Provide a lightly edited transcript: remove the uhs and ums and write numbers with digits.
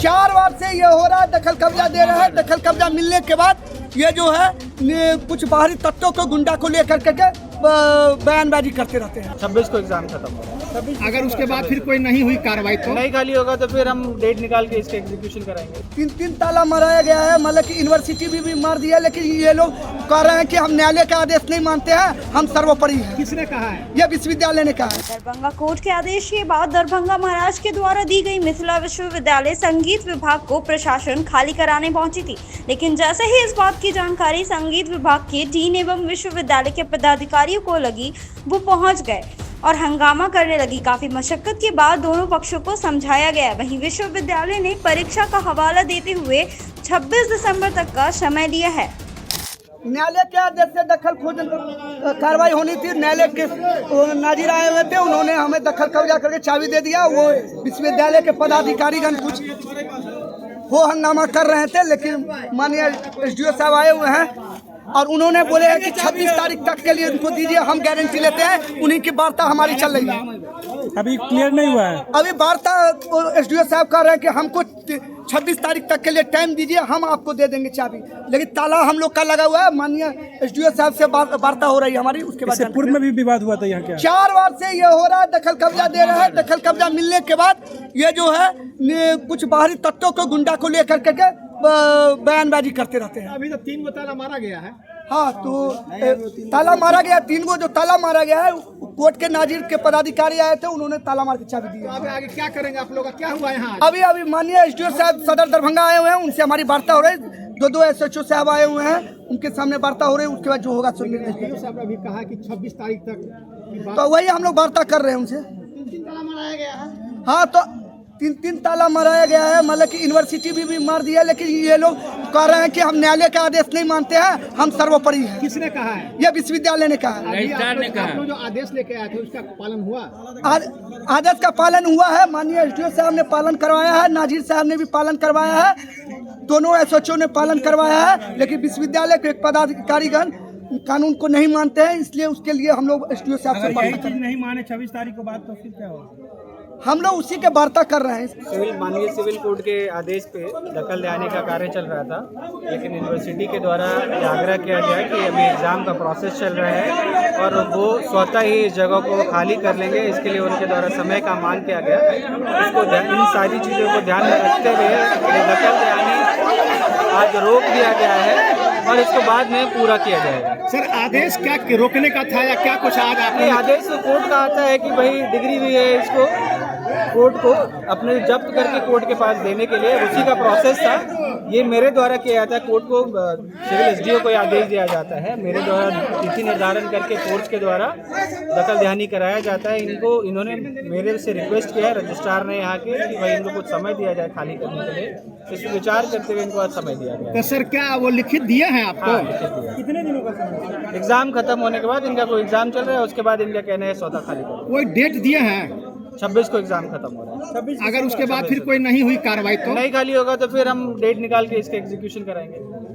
4 बार से ये हो रहा है, दखल कब्जा दे रहा है। दखल कब्जा मिलने के बाद ये जो है कुछ बाहरी तत्वों को गुंडा को लेकर के बयानबाजी करते रहते हैं। 26 को एग्जाम खत्म हो रहा है। अगर उसके बाद फिर कोई नहीं हुई कार्रवाई तो नहीं खाली होगा तो फिर हम डेट निकाल के इसके एग्जीक्यूशन कराएंगे। 3 ताला मराया गया है, मतलब कि यूनिवर्सिटी भी मार दिया, लेकिन ये लोग कह रहे हैं कि हम न्यायालय का आदेश नहीं मानते हैं, हम सर्वोपरि हैं। किसने कहा है? यह विश्वविद्यालय ने कहा है। दरभंगा कोर्ट के आदेश के बाद दरभंगा महाराज के द्वारा दी गई मिथिला विश्वविद्यालय संगीत विभाग को प्रशासन खाली कराने पहुंची थी, लेकिन जैसे ही इस बात की जानकारी संगीत विभाग के डीन एवं विश्वविद्यालय के पदाधिकारियों को लगी, वो पहुंच गए और हंगामा करने लगी। काफी मशक्कत के बाद दोनों पक्षों को समझाया गया। वहीं विश्वविद्यालय ने परीक्षा का हवाला देते हुए 26 दिसंबर तक का समय लिया है। न्यायालय के आदेश से दखल खोज कार्रवाई होनी थी। न्यायालय के नाजिर आए हुए थे, उन्होंने हमें दखल कब्जा करके चाबी दे दिया। वो विश्वविद्यालय के पदाधिकारीगण कुछ हो हंगामा कर रहे थे, लेकिन माननीय SDO साहब आए हुए हैं और उन्होंने बोले हैं कि 26 तारीख तक के लिए उनको दीजिए, हम गारंटी लेते हैं। उन्हीं की वार्ता हमारी चल रही है। अभी क्लियर नहीं हुआ है। अभी वार्ता SDO साहब कह रहे हैं कि हमको 26 तारीख तक के लिए टाइम दीजिए, हम आपको दे देंगे चाबी, लेकिन ताला हम लोग का लगा हुआ है। माननीय SDO साहब से वार्ता हो रही है हमारी। उसके बाद पूर्व में भी विवाद हुआ था यहाँ क्या? 4 बार से ये हो रहा है, दखल कब्जा दे रहा है। दखल कब्जा मिलने के बाद ये जो है कुछ बाहरी तत्वों को गुंडा को लेकर के बयानबाजी करते रहते हैं। अभी तो 3 ताला मारा गया है। हाँ, तो ताला मारा गया, 3 जो ताला मारा गया है, कोर्ट के नाजिर के पदाधिकारी आए थे, उन्होंने ताला मार के चाबी दी। तो आगे क्या करेंगे आप लोग? क्या हुआ यहाँ? अभी माननीय SDO साहब सदर दरभंगा आए हुए हैं, उनसे हमारी वार्ता हो रही है। 2 SHO साहब आए हुए हैं, उनके सामने वार्ता हो रही है। उसके बाद जो होगा सुनिए। SDO साहब ने अभी कहा कि 26 तारीख तक तो वही हम लोग वार्ता कर रहे हैं उनसे। 3 ताला मराया गया है। हाँ, तो 3 ताला मराया गया है, मतलब कि यूनिवर्सिटी भी मार दिया, लेकिन ये लोग कह रहे हैं कि हम न्यायालय का आदेश नहीं मानते हैं, हम सर्वोपरि हैं। किसने कहा है? यह विश्वविद्यालय ने कहा है। आप लोग जो आदेश लेके आए थे उसका पालन हुआ? आदेश का पालन हुआ है। माननीय SDO साहब ने पालन करवाया है, नाजिर साहब ने भी पालन करवाया है, दोनों SHO ने पालन करवाया है, लेकिन विश्वविद्यालय के पदाधिकारीगण कानून को नहीं मानते हैं, इसलिए उसके लिए हम लोग SDO साहब से यही चीज नहीं माने 26 तारीख को बाद, तो फिर क्या होगा? हम लोग उसी के वार्ता कर रहे हैं। माननीय सिविल कोर्ट के आदेश पे दखल देने का कार्य चल रहा था, लेकिन यूनिवर्सिटी के द्वारा ये आग्रह किया गया कि अभी एग्ज़ाम का प्रोसेस चल रहा है और वो स्वतः ही इस जगह को खाली कर लेंगे। इसके लिए उनके द्वारा समय का मांग किया गया। इसको इन सारी चीज़ों को ध्यान में रखते हुए दखल देने आज रोक दिया गया है और इसको बाद में पूरा किया जाएगा। सर, आदेश क्या रोकने का था या क्या कुछ? आज आपने आदेश कोर्ट का आता है कि भाई डिग्री भी है, इसको कोर्ट को अपने जब्त करके कोर्ट के पास देने के लिए उसी का प्रोसेस था। ये मेरे द्वारा किया जाता है। कोर्ट को सिविल SDO को आदेश दिया जाता है, मेरे द्वारा तिथि निर्धारण करके कोर्ट के द्वारा दखल देनी कराया जाता है। इन्होंने मेरे से रिक्वेस्ट किया है रजिस्ट्रार ने यहाँ के कि भाई इनको कुछ समय दिया जाए खाली करने के लिए। इस विचार करते हुए इनको आज समय दिया गया। तो सर क्या वो लिखित दिया है आपको? हाँ, लिखित दिया। कितने दिनों का समय? एग्जाम खत्म होने के बाद, इनका कोई एग्जाम चल रहा है, उसके बाद इनका कहना है स्वतः खाली करो। कोई डेट दिए हैं? 26 को एग्जाम खत्म हो रहा है। अगर उसके बाद फिर कोई नहीं हुई कार्रवाई तो नहीं खाली होगा तो फिर हम डेट निकाल के इसके एग्जीक्यूशन कराएंगे।